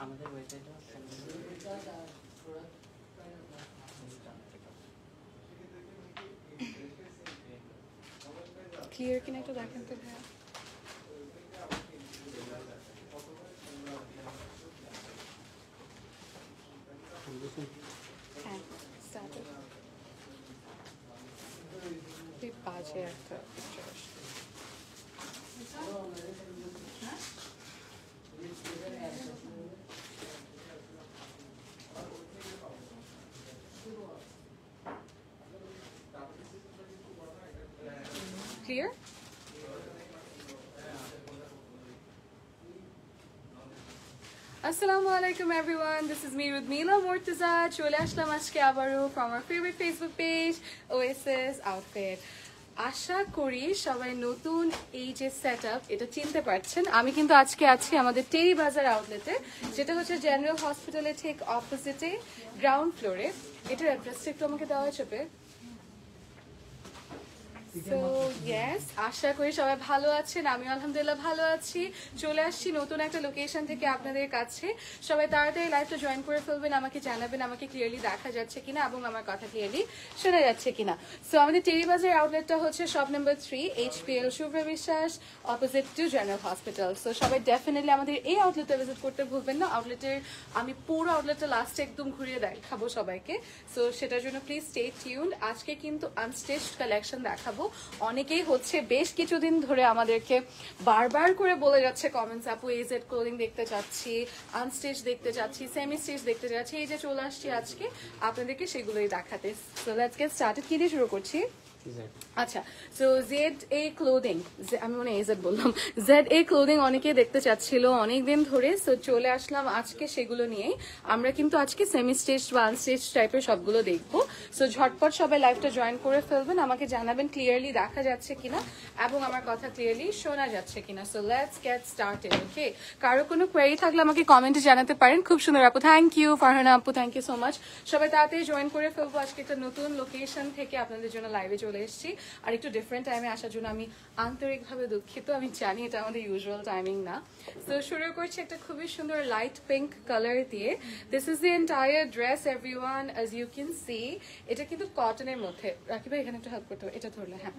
আমাদের ওয়েবসাইটে ক্লিয়ার কিনা একটু দেখেন তো ভাইয়া। হ্যাঁ স্টার্টেড। খুবই বাজে একটা পিকচার আসছে। Clear? Assalamu alaikum everyone, this is me Rudmila Mortaza. চলে আসলাম আজকে আবারও from our favorite Facebook page Oasis Outfit. আশা করি সবাই নতুন এই যে সেটআপ এটা চিনতে পারছেন। আমি কিন্তু আজকে আছি আমাদের টেরি বাজার আউটলেটে, যেটা হচ্ছে জেনারেল হসপিটালের ঠিক অপোজিটে গ্রাউন্ড ফ্লোরে। এটার অ্যাড্রেসটা একটু আমাকে দেওয়া যাবে? সো ইয়েস, আশা করি সবাই ভালো আছেন, আমি আলহামদুলিল্লাহ ভালো আছি। চলে আসছি নতুন একটা লোকেশন থেকে আপনাদের কাছে। সবাই তাড়াতাড়ি লাইভটা জয়েন করে ফেলবেন, আমাকে জানাবেন আমাকে ক্লিয়ারলি দেখা যাচ্ছে কিনা এবং আমার কথা ক্লিয়ারলি শোনা যাচ্ছে কিনা। সো আমাদের টেরিবাজার আউটলেটটা হচ্ছে শপ নাম্বার 3 HPL শুভ্র বিশ্বাস, opposite to general hospital. So সবাই ডেফিনেটলি আমাদের এই আউটলেটটা ভিজিট করতে ভুলবেন না। আউটলেটের আমি পুরো আউটলেটটা লাস্টে একদম ঘুরিয়ে দেখাবো সবাইকে, সো সেটার জন্য প্লিজ স্টে টিউনড। আজকে কিন্তু আনস্টিচড কালেকশন দেখাবো। অনেকেই হচ্ছে বেশ কিছুদিন ধরে আমাদেরকে বারবার করে বলে যাচ্ছে কমেন্টস, আপু এজেড ক্লোদিং দেখতে চাচ্ছি, আনস্টিচ দেখতে চাচ্ছি, সেমি স্টিচ দেখতে চাচ্ছি। এই যে চলে আসছি আজকে আপনাদেরকে সেগুলোই দেখাতে। So let's get started. কি দিয়ে শুরু করছি? আচ্ছা, সো ZA ক্লোদিং, আমি মনে এজেড বললাম, ZA ক্লোদিং অনেকেই দেখতে চাচ্ছিল অনেকদিন ধরে। সো চলে আসলাম আজকে সেগুলো নিয়েই। আমরা কিন্তু আজকে সেমি স্টিচ বা আনস্টিচ টাইপের সবগুলো দেখবো। সো ঝটপট সবাই লাইভটা জয়েন করে ফেলবেন, আমাকে জানাবেন ক্লিয়ারলি দেখা যাচ্ছে কিনা এবং আমার কথা ক্লিয়ারলি শোনা যাচ্ছে কিনা। So let's get started. Okay, কারো কোনো কোয়েরি থাকলে আমাকে কমেন্টে জানাতে পারেন। খুব সুন্দর আপু, থ্যাংক ইউ। ফারহানা আপু, থ্যাংক ইউ সো মাচ। সবাই তাড়াতাড়ি জয়েন করে ফেলবো। আজকে একটা নতুন লোকেশন থেকে আপনাদের জন্য লাইভে চলে এসেছি, আর একটু ডিফারেন্ট টাইমে আসার জন্য আমি আন্তরিকভাবে দুঃখিত। আমি জানি এটা আমাদের ইউজুয়াল টাইমিং না। তো শুরু করছি একটা খুবই সুন্দর লাইট পিঙ্ক কালার দিয়ে। This is the entire dress everyone, as you can see. এটা কিন্তু কটনের মধ্যে, রাখি ভাই এখানে একটু হেল্প করতে হবে, এটা ধরলে হ্যাঁ।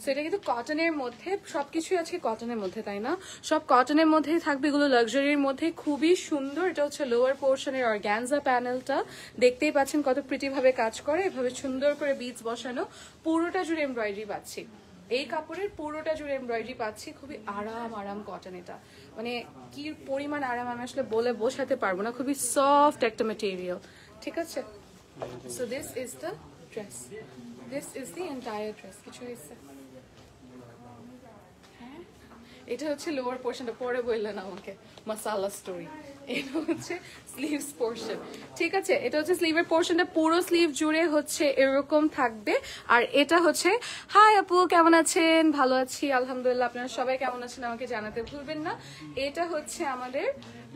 সো এটা কিন্তু কটনের মধ্যে, সবকিছুই আজকে কটনের মধ্যে, তাই না? সব কটনের মধ্যেই থাকবে, এগুলো লাক্সারির মধ্যে, খুবই সুন্দর। এটা হচ্ছে লোয়ার পোর্শনের অর্গ্যানজা প্যানেলটা, দেখতেই পাচ্ছেন কত প্রিটি ভাবে কাজ করে, এভাবে সুন্দর করে বিটস বসানো, পুরোটা জুড়ে এমব্রয়ডারি পাচ্ছি। এই কাপড়ের পুরোটা জুড়ে এমব্রয়ডারি পাচ্ছি, খুবই আরাম কটন। এটা মানে কি পরিমাণ আরাম আমি আসলে বলে বোঝাতে পারবো না, খুবই সফট একটা মেটেরিয়াল। ঠিক আছে, so this is the dress, this is the entire dress. কিছু হয়েছে? হ্যাঁ, এটা হচ্ছে লোয়ার পোর্শনটা, পরে বললেন আমাকে মাসালা স্টোরি। এটা হচ্ছে স্লিভস পোর্শন, ঠিক আছে? এটা হচ্ছে স্লিভের পোর্শনটা, পুরো স্লিভ জুড়ে হচ্ছে এরকম থাকবে। আর এটা হচ্ছে, হাই আপু কেমন আছেন? ভালো আছি আলহামদুলিল্লাহ, আপনারা সবাই কেমন আছেন আমাকে জানাতে ভুলবেন না। এটা হচ্ছে আমাদের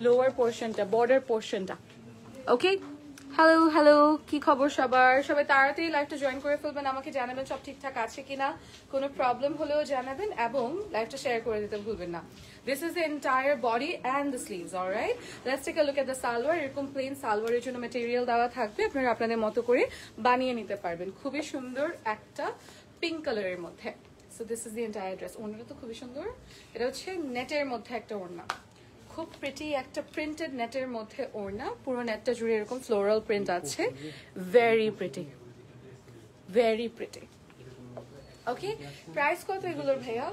লোয়ার পোর্শনটা, বর্ডার পোর্শনটা। ওকে, হ্যালো হ্যালো, কি খবর সবার? সবাই তাড়াতাড়ি লাইভটা জয়েন করে ফেলবেন, আমাকে জানাবেন সব ঠিকঠাক আছে কিনা, কোনো প্রবলেম হলেও জানাবেন এবং লাইভটা শেয়ার করে দিতে ভুলবেন না। This is the entire body and the sleeves, alright? Let's take a look at the salwar. এরকম প্লেন সালোয়ারের জন্য ম্যাটেরিয়াল দেওয়া থাকবে, আপনারা আপনাদের মতো করে বানিয়ে নিতে পারবেন। খুবই সুন্দর একটা পিঙ্ক কালারের মধ্যে। So this is the entire dress. ওড়নাটা তো খুবই সুন্দর, এটা হচ্ছে নেটের মধ্যে একটা ওড়না, খুব প্রিটি একটা প্রিন্টেড নেটের মধ্যে ওড়না, পুরো নেটটা জুড়ে এরকম ফ্লোরাল প্রিন্ট আছে, ভেরি প্রিটি, ভেরি প্রিটি। ওকে, প্রাইস কত এগুলোর ভাইয়া?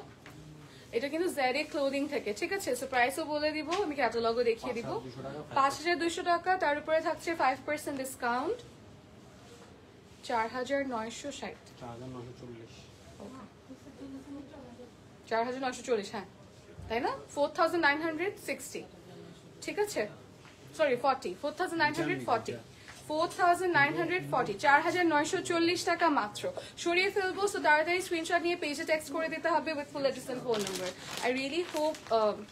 এটা কিন্তু ZA ক্লোদিং থেকে, ঠিক আছে? সো প্রাইসও বলে দিব, আমি ক্যাটালগও দেখিয়ে দিব। 5200 টাকা, তার উপরে থাকছে 5% ডিসকাউন্ট, 4960, 4940, হ্যাঁ তাই না? 4960, ঠিক আছে? সরি 40, 4940, 4940, 4940 টাকা মাত্র। সরিয়ে ফেলবো, সো তাড়াতাড়ি স্ক্রিনশট নিয়ে পেজে টেক্সট করে দিতে হবে with full address and phone number. I really hope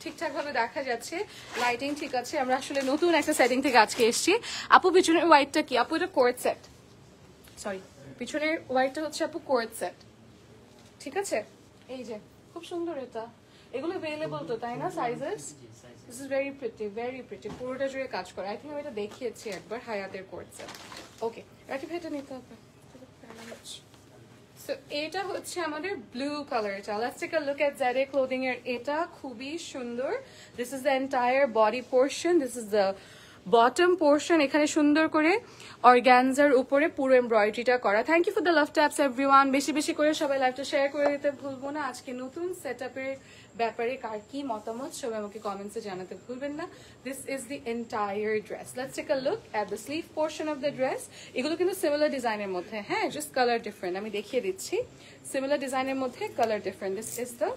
ঠিকঠাক ভাবে দেখা যাচ্ছে, লাইটিং ঠিক আছে। আমরা আসলে নতুন একটা সেটিং থেকে আজকে এসেছি। আপু পিছনের হোয়াইটটা কি? আপু এটা কোর্ট সেট, সরি পিছনের হোয়াইটটা হচ্ছে আপু কোর্ট সেট, ঠিক আছে? এই যে খুব সুন্দর, এটা এগুলো अवेलेबल তো তাই না sizes? This is very pretty পুরোটা জুড়ে কাজ করা। আই থিঙ্ক আমি এটা দেখিয়েছি একবার হায়াতের কোর্সে। ওকে রাকিব এটা নিতে হবে। সো এটা হচ্ছে আমাদের ব্লু কালারটা। Let's take a look at জেডে ক্লোদিং এর। এটা খুবই সুন্দর। This is the entire body portion, this is the bottom portion. এখানে সুন্দর করে অর্গানজার উপরে পুরো এমব্রয়ডারিটা করা। Thank you for the love taps everyone. বেশি বেশি করে সবাই লাইভটা শেয়ার করে দিতে ভুলবো না। আজকে নতুন সেটআপের ব্যাপারে কার কি মতামত সবাই আমাকে কমেন্টসে জানাতে ভুলবেন না। This is the entire dress. Let's take a look at the sleeve portion of the dress. এগুলো কিন্তু সিমিলার ডিজাইনের মধ্যে, হ্যাঁ, জাস্ট কালার ডিফারেন্ট। আমি দেখিয়ে দিচ্ছি, সিমিলার ডিজাইনের মধ্যে colour different. This is the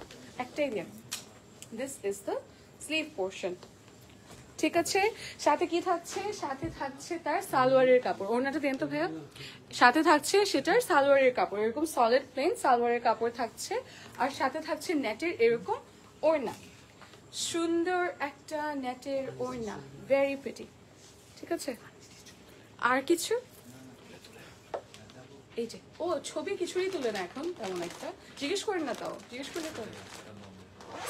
একটাই দিন, this is the sleeve portion. ঠিক আছে, সাথে কি থাকছে? সাথে থাকছে তার সালোয়ারের কাপড়। ওড়নাটা দেন তো ভাইয়া। সাথে থাকছে সেটার সালোয়ারের কাপড়, এরকম সলিড প্লেন সালোয়ারের কাপড় থাকছে। আর সাথে থাকছে নেটের এরকম ওড়না, সুন্দর একটা নেটের ওড়না, ভেরি প্রিটি। ঠিক আছে, আর কিছু? এই যে ও ছবি কিছুই তুলে না এখন তেমন একটা, জিজ্ঞেস করেন না, তাও জিজ্ঞেস করলে তো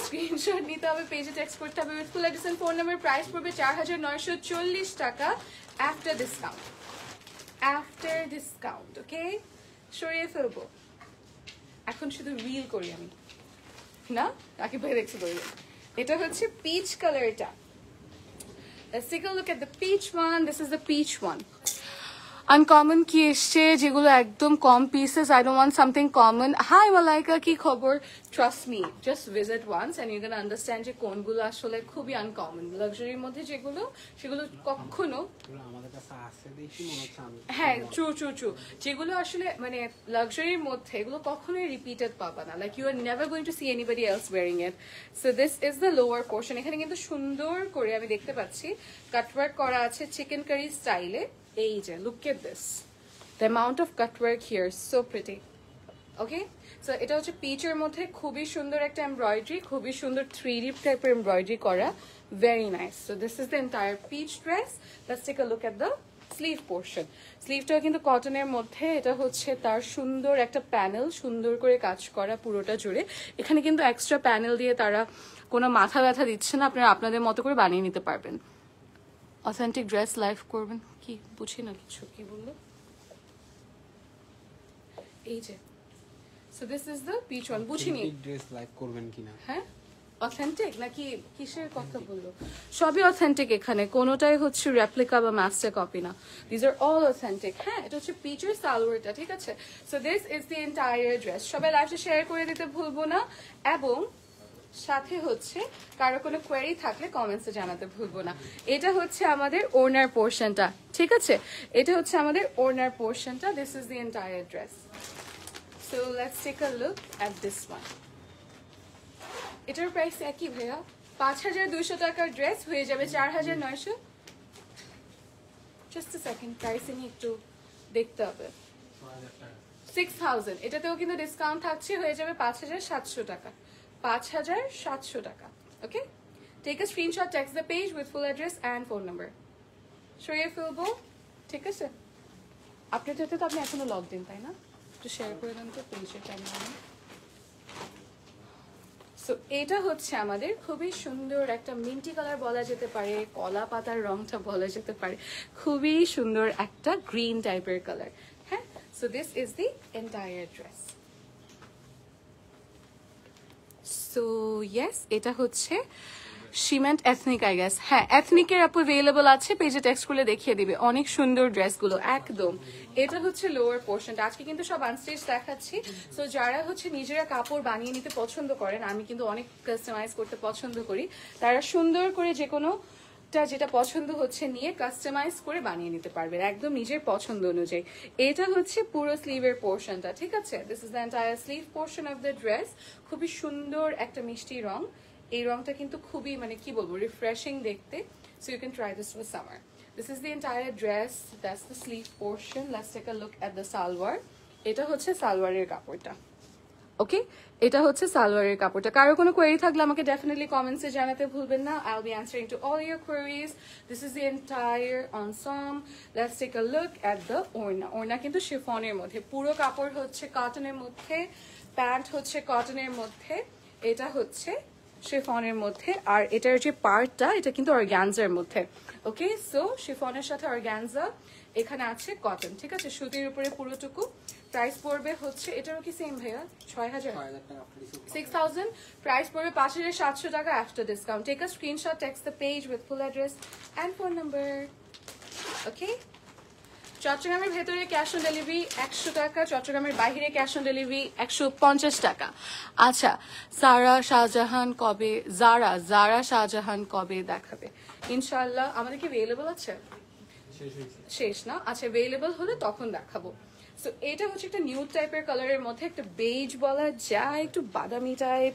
স্ক্রিনশট নিতে হবে, পেজে টেক্সট করতে হবে with full address and phone number. Price পড়বে 4940 টাকা after discount, after discount. Okay, সরিয়ে ফেলবো এখন, শুধু রিল করি আমি না, আকিব ভাই দেখছি করি। এটা হচ্ছে পিচ কালারটা। Let's take a look at the peach one. This is the peach one. Uncommon কি এসছে যেগুলো একদম কম pieces. I don't want something common. Hi Malaika, কি খবর? Trust me, just visit once and you can understand যে কোনগুলো আসলে খুবই আনকমন। লাক্সারির মধ্যে যেগুলো, সেগুলো কখনো হ্যাঁ ট্রু ট্রু ট্রু, যেগুলো আসলে মানে লাক্সারির মধ্যে এগুলো কখনোই রিপিটেড পাবা না। Like you are never going to see anybody else wearing it. So this is the lower portion. এখানে কিন্তু সুন্দর করে আমি দেখতে পাচ্ছি কাটওয়ার্ক করা আছে চিকেন কারি স্টাইলে। এই যে look at this, the amount of cutwork here, so pretty. Okay, so এটা হচ্ছে পিচের মধ্যে খুবই সুন্দর একটা এমব্রয়ডারি, খুবই সুন্দর 3D টাইপের এমব্রয়ডারি করা, very nice. So this is the entire peach dress. Let's take a look at the sleeve portion. স্লিভটাও কিন্তু কটনের মধ্যে। এটা হচ্ছে তার সুন্দর একটা প্যানেল, সুন্দর করে কাজ করা পুরোটা জুড়ে। এখানে কিন্তু এক্সট্রা প্যানেল দিয়ে তারা কোনো মাথা ব্যথা দিচ্ছে না, আপনারা আপনাদের মতো করে বানিয়ে নিতে পারবেন। অথেন্টিক ড্রেস লাইভ করবেন কি বুঝি না কিছু, কি বললো? এই যে so this is the piece one. বুঝিনি ড্রেস লাইভ করবেন কিনা, হ্যাঁ অথেন্টিক নাকি কিসের কথা বললো? সবই অথেন্টিক, এখানে কোনোটাই হচ্ছে রেপ্লিকা বা মাস্টার কপি না, দিস আর অল অথেন্টিক। হ্যাঁ, এটা হচ্ছে পিচের সালোয়ারটা, ঠিক আছে। So this is the entire dress. সবাই লাইভটা শেয়ার করে দিতে ভুলবো না, এবং সাথে হচ্ছে কারো কোনো কোয়েরি থাকলে কমেন্টসে জানাতে ভুলবো না। এটা হচ্ছে আমাদের ওড়নার পোর্শনটা, ঠিক আছে। এটা হচ্ছে আমাদের ওড়নার পোর্শনটা। This is the entire dress. So let's take a look at this one. এটার প্রাইস একই ভাইয়া, 5200 টাকার ড্রেস হয়ে যাবে 4900। জাস্ট আ সেকেন্ড, প্রাইসিং একটু দেখতে হবে। 6000, এটাতেও কিন্তু ডিসকাউন্ট থাকছে, হয়ে যাবে 5700 টাকা, 5700 টাকা। Okay, take a screenshot, text the page with full address and phone number. সরিয়ে ফেলবো, ঠিক আছে। আপনাদেরতে তো আপনি এখনো লগ দিন, তাই না? একটু শেয়ার করে দেন তো পেজের ক্যামেরা। সো এটা হচ্ছে আমাদের খুবই সুন্দর একটা মিন্টি কালার বলা যেতে পারে, কলা পাতার রংটা বলা যেতে পারে, খুবই সুন্দর একটা গ্রিন টাইপের কালার। হ্যাঁ, so this is the entire dress. So yes, এটা হচ্ছে সিমেন্ট এথনিক, আই গেস। হ্যাঁ, এথনিকের আপু অ্যাভেলেবল আছে, পেজে টেক্সট করলে দেখিয়ে দিবে। অনেক সুন্দর ড্রেসগুলো একদম। এটা হচ্ছে লোয়ার পোর্শনটা। আজকে কিন্তু সব আনস্টেজ দেখাচ্ছি। সো যারা হচ্ছে নিজেরা কাপড় বানিয়ে নিতে পছন্দ করেন, আমি কিন্তু অনেক কাস্টমাইজ করতে পছন্দ করি, তারা সুন্দর করে যে কোনো যেটা পছন্দ হচ্ছে নিয়ে কাস্টমাইজ করে বানিয়ে নিতে পারবেন একদম নিজের পছন্দ অনুযায়ী। এটা হচ্ছে পুরো স্লিভের পোর্শনটা, ঠিক আছে। This is the entire sleeve portion of the dress. খুবই সুন্দর একটা মিষ্টি রং। এই রংটা কিন্তু খুবই মানে কি বলবো, রিফ্রেশিং দেখতে। So you can try this for summer. This is the entire dress, that's the sleeve portion. Let's take a look at the salwar. এটা হচ্ছে সালোয়ারের কাপড়টা। ওকে, এটা হচ্ছে সালোয়ারের কাপড়টা। কারো কোনো কোয়েরি থাকলে আমাকে ডেফিনেটলি কমেন্টসে জানাতে ভুলবেন না। I will be answering to all your queries. This is the entire ensemble. Let's take a look at the orna. ওড়না কিন্তু শিফনের মধ্যে, পুরো কাপড় হচ্ছে কটনের মধ্যে, প্যান্ট হচ্ছে কটনের মধ্যে। এটা হচ্ছে শিফনের মধ্যে। আর এটার যে পার্টটা এটা কিন্তু অর্গানজার মধ্যে। ওকে, সো শিফনের সাথে অর্গানজা, এখানে আছে কটন, ঠিক আছে, সুতির উপরে পুরোটুকু। প্রাইস পড়বে হচ্ছে, এটারও কি সেম ভাইয়া 6000 6000 প্রাইস পড়বে 5700 টাকা after discount. Take a screenshot, text the page with full address and phone number. Okay, চট্টগ্রামের ভেতরে ক্যাশ অন ডেলিভারি 100 টাকা, চট্টগ্রামের বাইরে ক্যাশ অন ডেলিভারি 150 টাকা। আচ্ছা, জারা শাহজাহান কবে দেখাবে? ইনশাআল্লাহ। আমাদের কি অ্যাভেলেবল আছে? শেষ না? আচ্ছা, অ্যাভেলেবল হলে তখন দেখাবো। সো এটা হচ্ছে একটা নিউড টাইপের কালারের মধ্যে, একটা বেজ বলা যায়, একটু বাদামি type,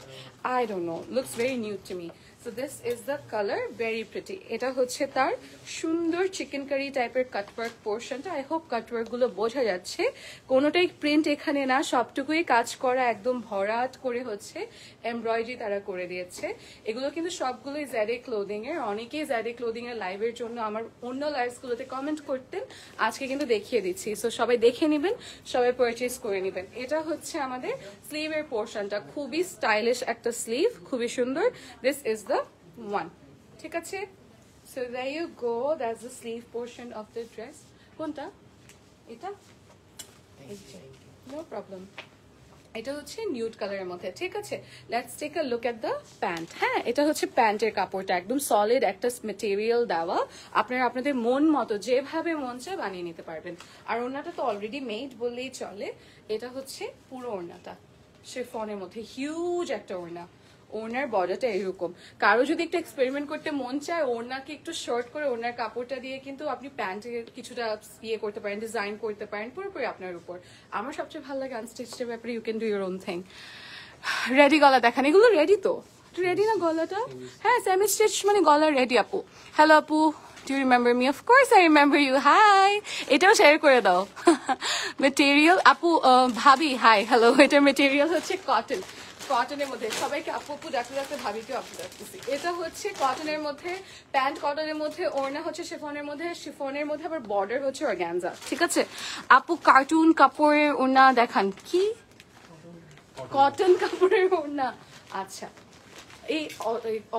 I don't know, looks very nude to me. So this is the colour, very pretty. এটা হচ্ছে তার সুন্দর চিকেন কারি টাইপের কাটওয়ার্ক পোর্শনটা। আই হোপ কাটওয়ার্ক গুলো বোঝা যাচ্ছে, কোনোটাই প্রিন্ট এখানে না, সবটুকুই কাজ করা, একদম ভরাট করে হচ্ছে এমব্রয়ডারি তারা করে দিয়েছে। এগুলো কিন্তু সবগুলোই জ্যাডে ক্লোদিং এর। অনেকেই জ্যাডে ক্লোদিং এর লাইভের জন্য আমার অন্য লাইভস গুলোতে কমেন্ট করতেন, আজকে কিন্তু দেখিয়ে দিচ্ছি। সো সবাই দেখে নিবেন, সবাই পারচেজ করে নেবেন। এটা হচ্ছে আমাদের স্লিভের পোর্শনটা, খুবই স্টাইলিশ একটা স্লিভ, খুবই সুন্দর। দিস ইজ দ্য ওয়ান, ঠিক আছে। So there you go, that's the sleeve portion of the dress. কোনটা? এটা? No problem. এটা হচ্ছে নিউড কালারের মধ্যে, ঠিক আছে। Let's take a look at the pant. হ্যাঁ, এটা হচ্ছে প্যান্টের কাপড়টা, একদম সলিড একটা মেটেরিয়াল দেওয়া, আপনারা আপনাদের মন মতো যেভাবে মন চায় বানিয়ে নিতে পারবেন। আর ওড়নাটা তো অলরেডি মেড বললেই চলে। এটা হচ্ছে পুরো ওড়নাটা শিফনের মধ্যে, হিউজ একটা ওড়না। ওড়নার বর্ডারটা এরকম। কারো যদি একটু এক্সপেরিমেন্ট করতে মন চায়, ওড়নাকে একটু শর্ট করে ওড়নার কাপড়টা দিয়ে কিন্তু আপনি প্যান্টে কিছুটা ইয়ে করতে পারেন, ডিজাইন করতে পারেন, পুরোপুরি আপনার উপর। আমার সবচেয়ে ভালো লাগে আনস্টিচের ব্যাপারে, you can do your own thing. Ready গলা দেখান, এগুলো রেডি তো? রেডি না গলাটা? হ্যাঁ, সেমি স্টিচ মানে গলা রেডি। আপু, হ্যালো আপু, do you remember me? Of course I remember you. Hi. এটাও শেয়ার করে দাও। মেটেরিয়াল আপু, ভাবি হাই, হ্যালো। এটার মেটেরিয়াল হচ্ছে কটন, কটনের মধ্যে। সবাইকে আপু আপু ডাকতে ডাকতে ভাবিকেও আপু ডাকতেছি। এটা হচ্ছে কটনের মধ্যে, প্যান্ট কটনের মধ্যে, ওড়না হচ্ছে শিফনের মধ্যে, শিফনের মধ্যে আবার বর্ডার হচ্ছে অর্গানজা, ঠিক আছে। আপু কার্টুন কাপড়ের ওড়না দেখান। কি কটন কাপড়ের ওড়না? আচ্ছা, এই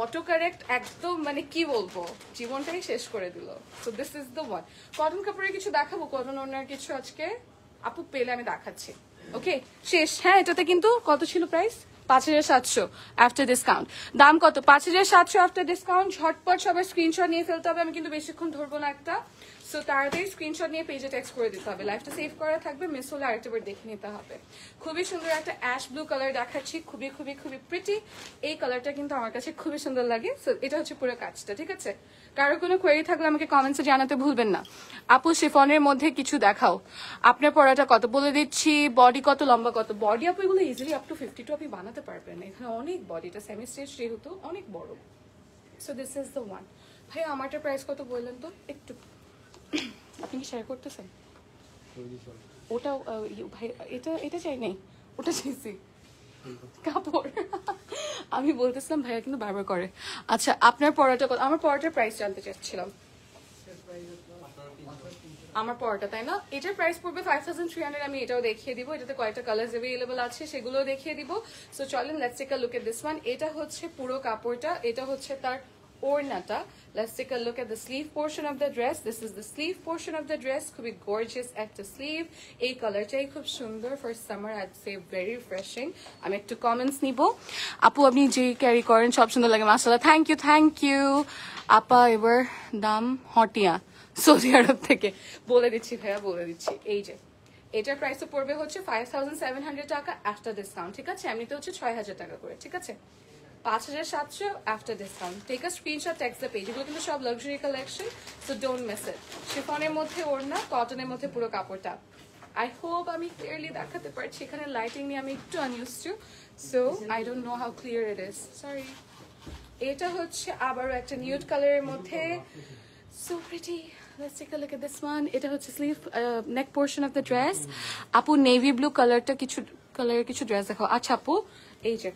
অটো কারেক্ট একদম মানে কি বলবো, জীবনটাই শেষ করে দিল। So this is the one. Cotton কাপড়ের কিছু দেখাবো, কটন ওড়নার কিছু আজকে আপু পেলে আমি দেখাচ্ছি। ওকে, শেষ। হ্যাঁ, এটাতে কিন্তু কত ছিল প্রাইস? 5700 after discount. দাম কত? 5700 আফটার ডিসকাউন্ট। ঝটপট সবাই স্ক্রিনশট নিয়ে ফেলতে হবে, আমি কিন্তু বেশিক্ষণ ধরবো না একটা। সো তাড়াতাড়ি স্ক্রিনশট নিয়ে পেজে টেক্সট করে দিতে হবে, লাইভটা সেভ করা থাকবে, মিস হলে আরেকটাবার দেখে নিতে হবে। খুবই সুন্দর একটা অ্যাশ ব্লু কালার দেখাচ্ছি, খুবই খুবই খুবই প্রিটি। এই কালারটা কিন্তু আমার কাছে খুবই সুন্দর লাগে। সো এটা হচ্ছে পুরো কাজটা, ঠিক আছে। কারো কোনো কোয়েরি থাকলে আমাকে কমেন্টসে জানাতে ভুলবেন না। আপু শিফনের মধ্যে কিছু দেখাও, আপনার পড়াটা কত বলে দিচ্ছি, বডি কত, লম্বা কত। বডি আপু এগুলো ইজিলি আপ টু 52 আপনি বানাতে পারবেন, এখানে অনেক বডিটা সেমি স্টেজ যেহেতু অনেক বড়। So this is the one. ভাই আমারটা প্রাইস কত বললেন তো একটু, আপনি কি শেয়ার করতেছেন? ওটা ভাই, এটা এটা চাই নাই, ওটা চাইছি কাপড়। আমি বলতেছিলাম ভাইয়া কিন্তু বারবার করে। আচ্ছা, আপনার পড়াটা কত? আমার পড়াটার প্রাইস জানতে চাচ্ছিলাম। আমার পড়াটা, তাই না? এটার প্রাইস পড়বে 5300। আমি এটাও দেখিয়ে দিব, এটাতে কয়েকটা কালার্স अवेलेबल আছে, সেগুলোও দেখিয়ে দিব। সো চলেন let's take a look at this one. এটা হচ্ছে পুরো কাপড়টা, এটা হচ্ছে তার ওড়নাটা। Let's take a look at the sleeve portion of the dress. This is the sleeve portion of the dress. খুবই gorgeous একটা স্লিভ। এই কালারটাই খুব সুন্দর for summer, I'd say very refreshing. আমি একটু কমেন্টস নিব। আপু আপনি যে ক্যারি করেন সব সুন্দর লাগে, মাশাআল্লাহ। থ্যাংক ইউ আপা। এবার দাম হটিয়া সৌদি আরব থেকে বলে দিচ্ছি ভাইয়া, বলে দিচ্ছি। এই যে এটার প্রাইসও পড়বে হচ্ছে 5700 টাকা আফটার ডিসকাউন্ট, ঠিক আছে। এমনিতে হচ্ছে 6000 টাকা করে, ঠিক আছে। 5700 after discount. Take a screenshot, text the page. এগুলো কিন্তু সব luxury collection, so don't miss it. শিফনের মধ্যে ওড়না, কটনের মধ্যে পুরো কাপড়টা। আই হোপ আমি ক্লিয়ারলি দেখাতে পারছি, এখানে লাইটিং নিয়ে আমি একটু unused to, so I don't know how clear it is, sorry. এটা হচ্ছে আবারও একটা নিউড কালারের মধ্যে, so pretty. Let's take a look at this one. এটা হচ্ছে sleeve neck portion of the dress. আপু নেভি ব্লু কালারটা কিছু ড্রেস দেখো। আচ্ছা আপু, এই যে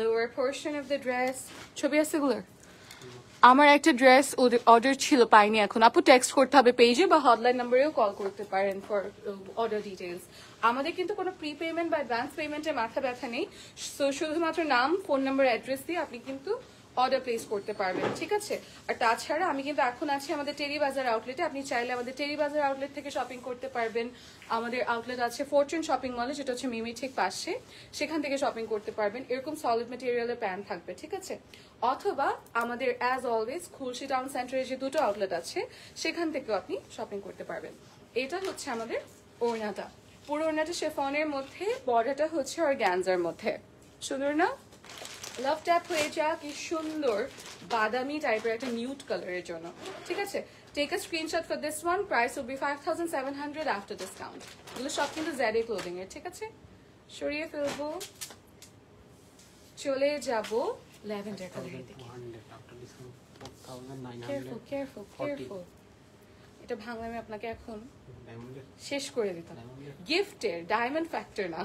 lower portion of the dress, ছবি আছে এগুলোর? আমার একটা ড্রেস অর্ডার ছিল, পাইনি এখন। আপু টেক্সট করতে হবে পেজে বা হটলাইন নাম্বারেও কল করতে পারেন ফর অর্ডার ডিটেলস। আমাদের কিন্তু কোনো প্রি পেমেন্ট বা অ্যাডভান্স পেমেন্টের মাথা ব্যথা নেই। সো শুধুমাত্র নাম, ফোন নাম্বার, অ্যাড্রেস দিয়ে আপনি কিন্তু অর্ডার প্লেস করতে পারবেন, ঠিক আছে? আর তাছাড়া আমি কিন্তু এখন আছি আমাদের টেরি বাজার আউটলেটে। আপনি চাইলে আমাদের টেরি বাজার আউটলেট থেকে শপিং করতে পারবেন। আমাদের আউটলেট আছে ফরচুন শপিং মলে, যেটা হচ্ছে মিমি ঠিক পাশে, সেখান থেকে শপিং করতে পারবেন। এরকম সলিড ম্যাটেরিয়ালের প্যান্ট থাকবে, ঠিক আছে? অথবা আমাদের অ্যাজ অলওয়েজ খুলশি টাউন সেন্টারে যে দুটো আউটলেট আছে সেখান থেকেও আপনি শপিং করতে পারবেন। এটা হচ্ছে আমাদের ওড়নাটা। পুরো ওড়নাটা শেফনের মধ্যে, বর্ডারটা হচ্ছে অর্গানজার মধ্যে। সুন্দর না? লাভ ট্যাপ হয়ে যাক, কি সুন্দর বাদামি টাইপের একটা নিউড কালারের জন্য, ঠিক আছে? Take a screenshot for this one. Price will be 5700 after discount. এগুলো সব কিন্তু জেডে ক্লোদিং এর, ঠিক আছে? সরিয়ে ফেলবো, চলে যাব ল্যাভেন্ডার কালারের দিকে। কেয়ারফুল কেয়ারফুল কেয়ারফুল, এটা ভাঙলে আমি আপনাকে এখন শেষ করে দিতাম। গিফটের ডায়মন্ড ফ্যাক্টর না,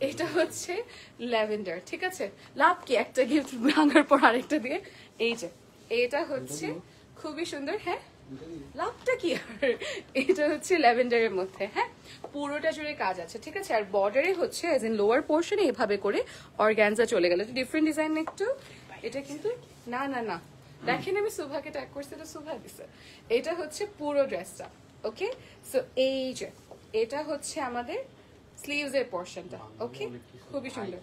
এটা হচ্ছে ল্যাভেন্ডার, ঠিক আছে? লাভ কি একটা গিফট ভাঙার পর আরেকটা দিয়ে। এই যে এটা হচ্ছে খুবই সুন্দর। হ্যাঁ, লাভটা কি আর, এটা হচ্ছে ল্যাভেন্ডারের মধ্যে। হ্যাঁ, পুরোটা জুড়ে কাজ আছে, ঠিক আছে? আর বর্ডারে হচ্ছে এজ ইন লোয়ার পোর্শনে এভাবে করে অর্গানজা চলে গেল। ডিফারেন্ট ডিজাইন একটু। এটা কিন্তু না না না, দেখেন আমি সুভাকে ট্যাগ করছি, এটা সুভা দিছে। এটা হচ্ছে পুরো ড্রেসটা, ওকে? সো এই যে এটা হচ্ছে আমাদের স্লিভস এর পোর্শনটা, ওকে? খুবই সুন্দর।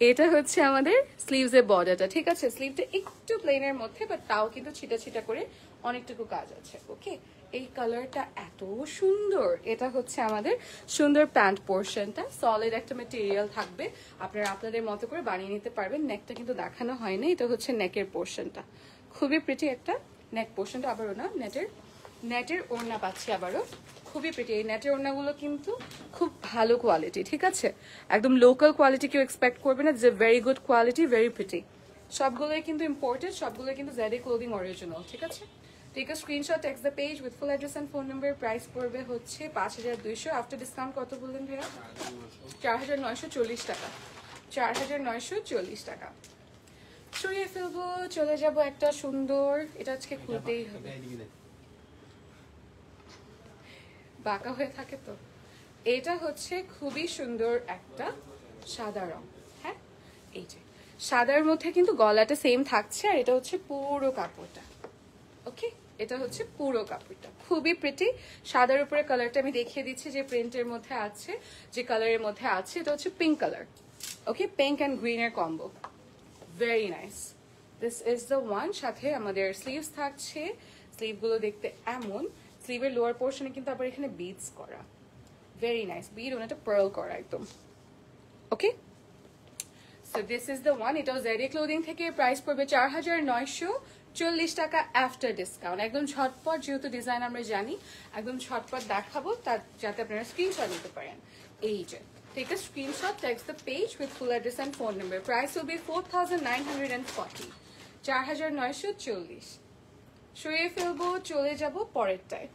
এটা হচ্ছে আমাদের স্লিভস এর বর্ডারটা, ঠিক আছে? স্লিভটা একটু প্লেনের মধ্যে, বাট তাও কিন্তু ছিটা ছিটা করে অনেকটুকু কাজ আছে, ওকে? এই কালারটা এত সুন্দর। এটা হচ্ছে আমাদের সুন্দর প্যান্ট পোর্শনটা, সলিড একটা ম্যাটেরিয়াল থাকবে, আপনারা আপনাদের মতো করে বানিয়ে নিতে পারবেন। নেকটা কিন্তু দেখানো হয় না, এটা হচ্ছে নেকের পোর্শনটা, খুবই প্রিটি একটা নেক পোর্শনটা। আবারও না, নেটের ওড়না পাচ্ছি আবারও, খুবই প্রিটি। এই নেটের ওড়নাগুলো কিন্তু খুব ভালো কোয়ালিটি, ঠিক আছে? একদম লোকাল কোয়ালিটি কেউ এক্সপেক্ট করবে না, যে very good quality, very pretty. সবগুলোই কিন্তু ইম্পোর্টেড, সবগুলোই কিন্তু জেডে ক্লোদিং অরিজিনাল, ঠিক আছে? Take a screenshot, text the page with full address and phone number. Price পড়বে হচ্ছে 5200। আফটার ডিসকাউন্ট কত বললেন ভাইয়া? 4940 টাকা। 4940 টাকা। সরিয়ে ফেলবো, চলে যাব একটা সুন্দর, এটা আজকে খুলতেই হবে, বাঁকা হয়ে থাকে তো। এটা হচ্ছে খুবই সুন্দর একটা সাদা রং। হ্যাঁ, এই যে সাদার মধ্যে কিন্তু গলাটা সেম থাকছে, আর এটা হচ্ছে পুরো কাপড়টা, ওকে? এটা হচ্ছে পুরো কাপড়টা, খুবই প্রিটি। সাদার উপরে কালারটা আমি দেখিয়ে দিচ্ছি যে প্রিন্টের মধ্যে আছে, যে কালারের মধ্যে আছে, এটা হচ্ছে pink colour, okay? Pink and গ্রিনের combo, very nice. This is the one. সাথে আমাদের স্লিভস থাকছে, স্লিভগুলো দেখতে এমন। স্লিভের লোয়ার পোর্শনে কিন্তু আবার এখানে বিডস করা, ভেরি নাইস। বিড ওনাটা পার্ল করা একদম, okay? So this is the one. এটাও জেডে ক্লোদিং থেকে। প্রাইস পড়বে 4940 টাকা আফটার ডিসকাউন্ট। একদম ঝটপট, যেহেতু ডিজাইন আমরা জানি, একদম ঝটপট দেখাবো, তার যাতে আপনারা স্ক্রিনশট নিতে পারেন। এই যে take a screenshot, text the page with full address and phone number. Price will be 4940, 4940। সরিয়ে ফেলবো, চলে যাব পরেরটায়।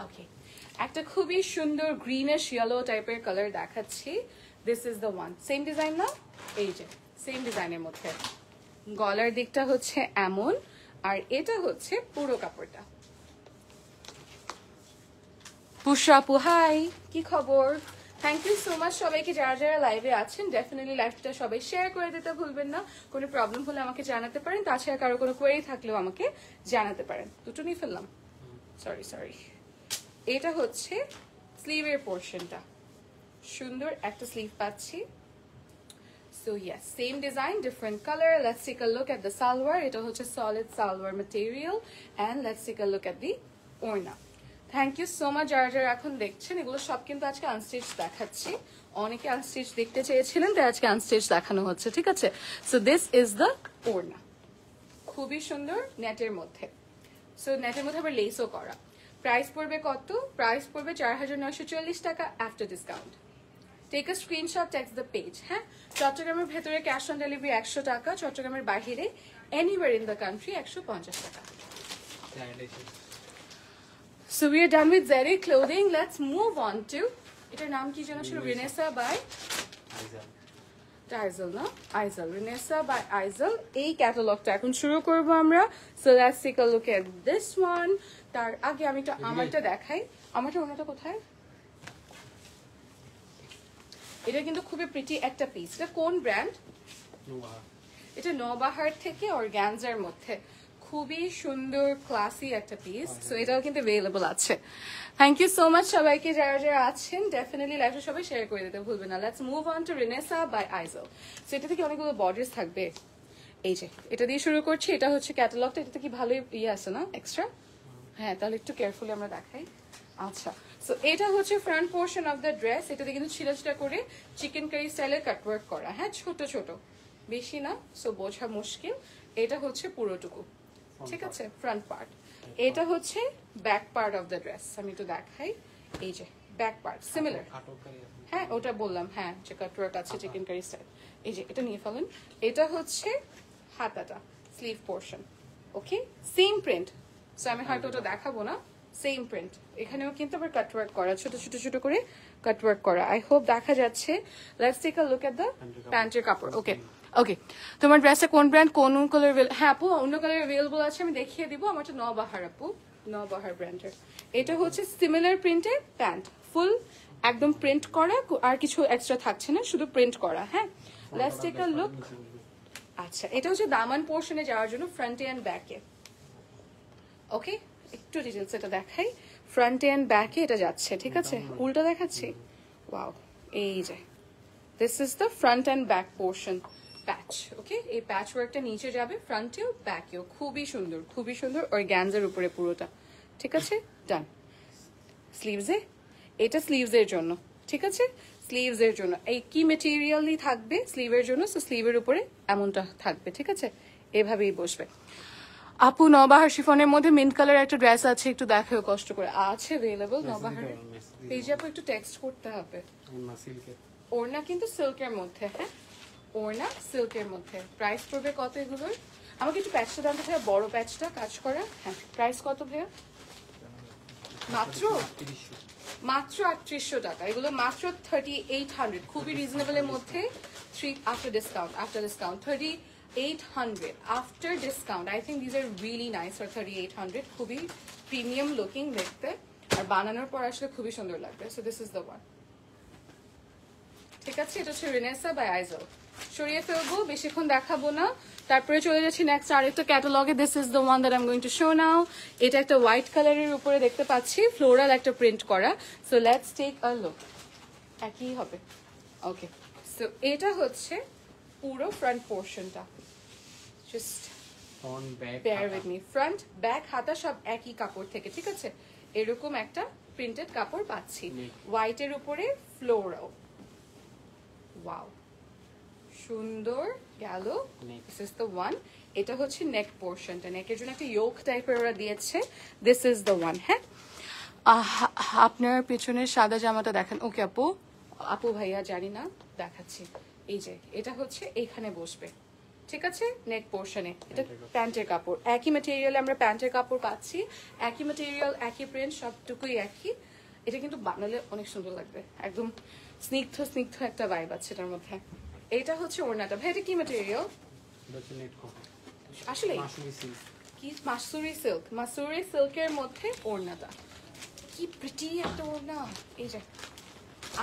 ওকে, একটা খুবই সুন্দর গ্রিনিশ ইয়েলো টাইপের কালার দেখাচ্ছি। This is the one. Same design না? এই যে সেম ডিজাইনের মধ্যে গলার দিকটা হচ্ছে এমন, আর এটা হচ্ছে পুরো কাপড়টা। পুষ্রা আপু, হাই, কি খবর? থ্যাংক ইউ সো মাচ সবাইকে যারা যারা লাইভে আছেন। ডেফিনেটলি লাইভটা সবাই শেয়ার করে দিতে ভুলবেন না। কোনো প্রবলেম হলে আমাকে জানাতে পারেন, তাছাড়া কারো কোনো কোয়েরি থাকলেও আমাকে জানাতে পারেন। দুটো নিয়ে ফেললাম, সরি। এটা হচ্ছে স্লিভের পোর্শনটা, সুন্দর একটা স্লিভ পাচ্ছি। So yes, same design, different colour. Let's take a look at the salwar. এটা হচ্ছে solid salwar material, and let's take a look at the orna. Thank you so much যারা যারা এখন দেখছেন। এগুলো সব কিন্তু আজকে আনস্টিচ দেখাচ্ছি, অনেকে আনস্টিচ দেখতে চেয়েছিলেন, তাই আজকে আনস্টিচ দেখানো হচ্ছে, ঠিক আছে? সো দিস ইজ দ্য ওড়না, খুবই সুন্দর নেটের মধ্যে। সো নেটের মধ্যে আবার লেসও করা। প্রাইস পড়বে কত? প্রাইস পড়বে 4940 টাকা after discount. Take a screenshot, text the page. হ্যাঁ, চট্টগ্রামের ভেতরে ক্যাশ অন ডেলিভারি 100 টাকা, চট্টগ্রামের বাইরে এনিওয়ার ইন দ্য কান্ট্রি 150 টাকা। So we are done with Zeri clothing. Let's move on to, এটার নাম কি যেন ছিল? রেনেসা বাই আইজল না, আইজল, রিনেসা বাই আইজল। এই ক্যাটালগটা এখন শুরু করব আমরা। So let's take a look at this one. তার আগে আমি একটু আমারটা দেখাই। আমারটা ওনাটা কোথায়? এটা কিন্তু খুবই প্রিটি একটা পিস। এটা কোন ব্র্যান্ড? এটা নবাহার থেকে অর্গানজার মধ্যে খুবই সুন্দর ক্লাসি একটা পিস। সো এটাও কিন্তু অ্যাভেলেবল আছে। থ্যাংক ইউ সো মাচ সবাইকে যারা যারা আছেন। ডেফিনেটলি লাইভটা সবাই শেয়ার করে দিতে ভুলবেন না। Let's move on to Renesa by Aizel. So এটা থেকে অনেকগুলো বর্ডার্স থাকবে। এই যে এটা দিয়ে শুরু করছি। এটা হচ্ছে ক্যাটালগটা। এটাতে কি ভালোই ইয়ে আছে না এক্সট্রা? হ্যাঁ, তাহলে একটু কেয়ারফুলি আমরা দেখাই। আচ্ছা, সো এটা হচ্ছে front portion of the dress. এটাতে কিন্তু ছিটা করে চিকেন কারি স্টাইলের কাটওয়ার্ক করা। হ্যাঁ, ছোট ছোট, বেশি না, সো বোঝা মুশকিল। এটা হচ্ছে পুরোটুকু, ঠিক আছে, ফ্রন্ট পার্ট। এটা হচ্ছে back part of the dress. আমি একটু দেখাই। এই যে ব্যাক পার্ট সিমিলার। হ্যাঁ, ওটা বললাম। হ্যাঁ, যে কাটওয়ার্ক আছে চিকেন কারি স্টাইল। এই যে এটা নিয়ে ফেলেন। এটা হচ্ছে হাতাটা, স্লিভ পোর্শন। ওকে, সেম প্রিন্ট। সো আমি হয়তো ওটা দেখাবো না। Same print. এখানেও কিন্তু আবার কাটওয়ার্ক করা, ছোট ছোট ছোট করে কাটওয়ার্ক করা। আই হোপ দেখা যাচ্ছে। Let's take a look at the প্যান্টের কাপড়। ওকে ওকে, তোমার ড্রেসটা কোন ব্র্যান্ড, কোন কালার? হ্যাঁ আপু, অন্য কালার অ্যাভেলেবল আছে, আমি দেখিয়ে দিব। আমারটা নবাহার আপু, নবাহার ব্র্যান্ডের। এটা হচ্ছে সিমিলার প্রিন্টের প্যান্ট, ফুল একদম প্রিন্ট করা, আর কিছু এক্সট্রা থাকছে না, শুধু প্রিন্ট করা। হ্যাঁ, লেটস টেক আ লুক। আচ্ছা, এটা হচ্ছে দামান পোর্শনে যাওয়ার জন্য ফ্রন্টে এন্ড ব্যাকে। ওকে, একটু ডিটেলস এটা দেখাই। ফ্রন্টে এন্ড ব্যাকে এটা যাচ্ছে, ঠিক আছে? উল্টা দেখাচ্ছি। ওয়াও, এই যে this is the front and back portion patch. Okay, এই প্যাচ ওয়ার্কটা নিচে যাবে, ফ্রন্টেও ব্যাকেও। খুবই সুন্দর, খুবই সুন্দর। অর্গানজার উপরে পুরোটা, ঠিক আছে? ডান। স্লিভসে, এটা স্লিভসের জন্য, ঠিক আছে? স্লিভসের জন্য এই কি মেটেরিয়ালই থাকবে স্লিভের জন্য। সো স্লিভের উপরে এমনটা থাকবে, ঠিক আছে? এভাবেই বসবে। আপু, নবাহার শিফনের মধ্যে মিন্ট কালার একটা ড্রেস আছে, একটু দেখাও কষ্ট করে। আছে অ্যাভেলেবল নবাহার পেজে, আপু একটু টেক্সট করতে হবে। ওড়না কিন্তু সিল্কের মধ্যে। হ্যাঁ, ওড়না সিল্কের মধ্যে। প্রাইস পড়বে কত এগুলোর? আমাকে একটু প্যাচটা দাম তো ভাইয়া, বড় প্যাচটা কাজ করা। হ্যাঁ, প্রাইস কত ভাইয়া? মাত্র মাত্র 3800 টাকা। এগুলো মাত্র 3800, খুবই রিজনেবল এর মধ্যে। 3 after discount, after discount 3800 after discount. I think these are really nice for 3800। খুবই প্রিমিয়াম লুকিং দেখতে, আর বানানোর পর আসলে খুবই সুন্দর লাগবে। So this is the one, ঠিক আছে? এটা হচ্ছে রিনেসা বাই আইজল। সরিয়ে ফেলবো, বেশিক্ষণ দেখাবো না। তারপরে চলে যাচ্ছি নেক্সট আরেকটা ক্যাটালগে। This is the one that I am going to show now. এটা একটা হোয়াইট কালারের উপরে দেখতে পাচ্ছি, ফ্লোরাল একটা প্রিন্ট করা। So let's take a look. একই হবে। ওকে, সো এটা হচ্ছে পুরো ফ্রন্ট পোর্শনটা। Just bear with me. Front back হাতা সব একই কাপড় থেকে, ঠিক আছে? এরকম একটা প্রিন্টেড কাপড় পাচ্ছি, হোয়াইটের উপরে ফ্লোরাল। ওয়াও, সুন্দর গেল। This is the one. এটা হচ্ছে নেক পোর্শনটা, নেকের জন্য একটা ইয়োক টাইপের ওরা দিয়েছে। This is the one. হ্যাঁ, আপনার পেছনের সাদা জামাটা দেখেন। ওকে আপু, আপু ভাইয়া জানি না, দেখাচ্ছি। এই যে এটা হচ্ছে এখানে বসবে, ঠিক আছে? নেক পোর্শনে এটা প্যান্টের কাপড়, একই ম্যাটেরিয়ালে আমরা প্যান্টের কাপড় পাচ্ছি। একই ম্যাটেরিয়াল, একই প্রিন্ট, সবটুকুই একই। এটা কিন্তু বানালে অনেক সুন্দর লাগবে, একদম স্নিগ্ধ স্নিগ্ধ একটা ভাইব আছে এটার মধ্যে। এটা হচ্ছে ওড়নাটা। ভাই এটা কি ম্যাটেরিয়াল আসলে? কি মাসুরি সিল্ক, মাসুরি সিল্কের মধ্যে ওড়নাটা। কি প্রিটি একটা ওড়না। এই যে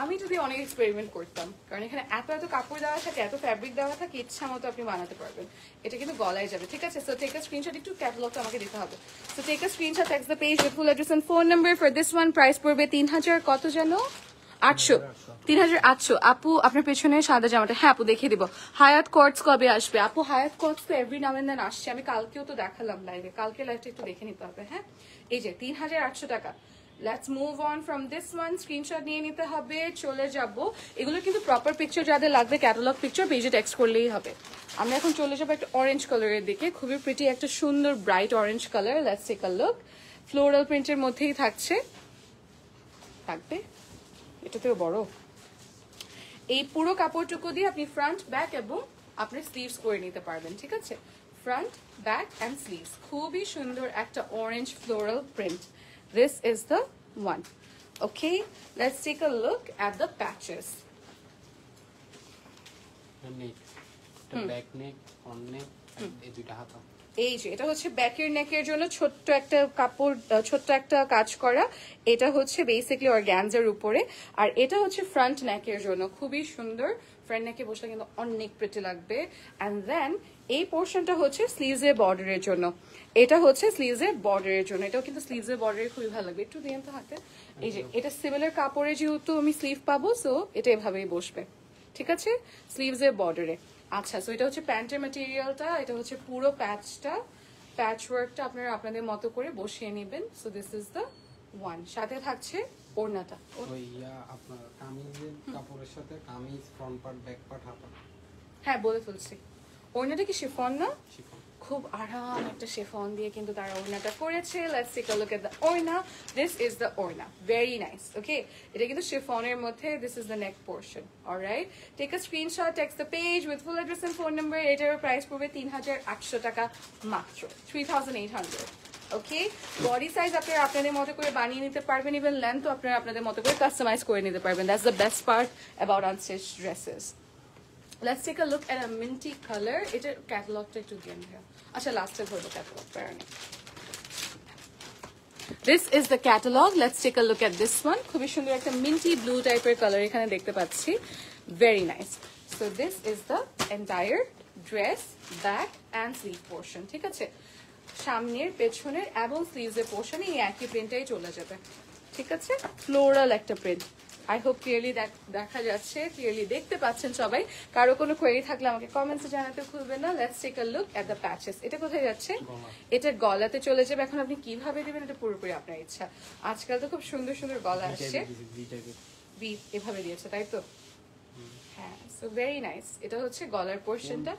আমি যদি অনেক এক্সপেরিমেন্ট করতাম, কারণ এখানে এত এত কাপড় দেওয়া থাকে, এত ফ্যাব্রিক দেওয়া থাকে, ইচ্ছা মতো আপনি বানাতে পারবেন। এটা কিন্তু গলায় যাবে, ঠিক আছে? So take a screenshot. একটু ক্যাটালগটা আমাকে দিতে হবে। So take a screenshot, text the page with full address and phone number for this one. Price পড়বে 3000 কত যেন? 800, 3800। আপু আপনার পেছনে সাদা জামাটা। হ্যাঁ আপু, দেখিয়ে দিব। হায়াত কটস কবে আসবে? আপু হায়াত কটস তো এভরি নাও এন্ড দেন আসছে। আমি কালকেও তো দেখালাম লাইভে, কালকে লাইভটা একটু দেখে নিতে হবে। হ্যাঁ, এই যে 3800 টাকা। Let's move on from this one. Screenshot নিয়ে নিতে হবে, চলে যাব। এগুলো কিন্তু প্রপার পিকচার যাদের লাগবে, ক্যাটালগ পিকচার পেজে টেক্সট করলেই হবে। আমরা এখন চলে যাবো একটা অরেঞ্জ কালারের দিকে, খুবই প্রিটি একটা সুন্দর bright orange colour. Let's take a look. Floral প্রিন্টের মধ্যেই থাকছে, থাকবে। এটাতেও বড়। এই পুরো কাপড়টুকু দিয়ে আপনি ফ্রন্ট, ব্যাক এবং আপনি স্লিভস করে নিতে পারবেন, ঠিক আছে? Front, back and sleeves. খুবই সুন্দর একটা orange floral print. This is the one. Okay, let's take a look at the patches. নেক, এটা ব্যাক নেক, ফ্রন্ট নেক, এই দুইটা হাতা। এই যে এটা হচ্ছে ব্যাকের নেকের জন্য ছোট্ট একটা কাপড়, ছোট্ট একটা কাজ করা। এটা হচ্ছে বেসিক্যালি অর্গানজার উপরে, আর এটা হচ্ছে ফ্রন্ট নেকের জন্য খুবই সুন্দর। ফ্রন্ট নেকে বসলে কিন্তু অনেক প্রিটি লাগবে। অ্যান্ড দেন এই পোর্শনটা হচ্ছে স্লিভসের বর্ডারের জন্য। এটা হচ্ছে স্লিভসের বর্ডারের জন্য, এটাও কিন্তু স্লিভসের বর্ডারে খুবই ভালো লাগবে। একটু দিন তো হাতে। এই যে এটা সিমিলার কাপড়ে যেহেতু আমি স্লিভ পাবো, সো এটা এভাবেই বসবে, ঠিক আছে, স্লিভসের বর্ডারে। আচ্ছা, সো এটা হচ্ছে প্যান্টের ম্যাটেরিয়ালটা, এটা হচ্ছে পুরো প্যাচটা, প্যাচ ওয়ার্কটা আপনারা আপনাদের মতো করে বসিয়ে নেবেন। So this is the one. সাথে থাকছে ওড়নাটা। ওই আপনার কামিজের কাপড়ের সাথে kameez front part, back part, হাতা। হ্যাঁ, বলে ফেলছি। ওড়নাটা কি শিফন না? শিফন। খুব আরাম একটা শিফন দিয়ে কিন্তু তারা ওড়নাটা করেছে। Let's take a look at the orna. This is the orna, very nice. Okay, এটা কিন্তু শিফনের মধ্যে। This is the neck portion. Alright, take a screenshot, text the page with full address and phone number. এটার প্রাইস পড়বে ৩৮০০ টাকা মাত্র, 3800। ওকে, body size আপনারা আপনাদের মতো করে বানিয়ে নিতে পারবেন, ইভেন লেন্থও আপনারা আপনাদের মতো করে কাস্টমাইজ করে নিতে পারবেন। That's the best part about unstitch dresses. Let's take a look at a minty color. এটা ক্যাটালগটা একটু দিয়ে নিও। আচ্ছা, লাস্টে ধরবো catalogue, প্যারানি। This is the catalog. Let's take a look at this one. খুবই সুন্দর একটা মিন্টি ব্লু টাইপের কালার এখানে দেখতে পাচ্ছি। Very nice. So this is the entire dress, back and sleeve portion. ঠিক আছে, সামনের, পেছনের এবং স্লিভসের পোর্শনে এই একই প্রিন্টটাই চলে যাবে। ঠিক আছে, ফ্লোরাল একটা প্রিন্ট। আই হোপ ক্লিয়ারলি দেখা যাচ্ছে, ক্লিয়ারলি দেখতে পাচ্ছেন সবাই। কারো কোনো কোয়েরি থাকলে আমাকে কমেন্টসে জানাতে ভুলবেন না। Let's take a look at the patches. এটা কোথায় যাচ্ছে? এটা গলাতে চলে যাবে। এখন আপনি কিভাবে দিবেন এটা পুরোপুরি আপনার ইচ্ছা। আজকাল তো খুব সুন্দর সুন্দর গলা আসছে। বি এভাবে দিয়েছে, তাই তো? হ্যাঁ, সো ভেরি নাইস। এটা হচ্ছে গলার পোর্শনটা।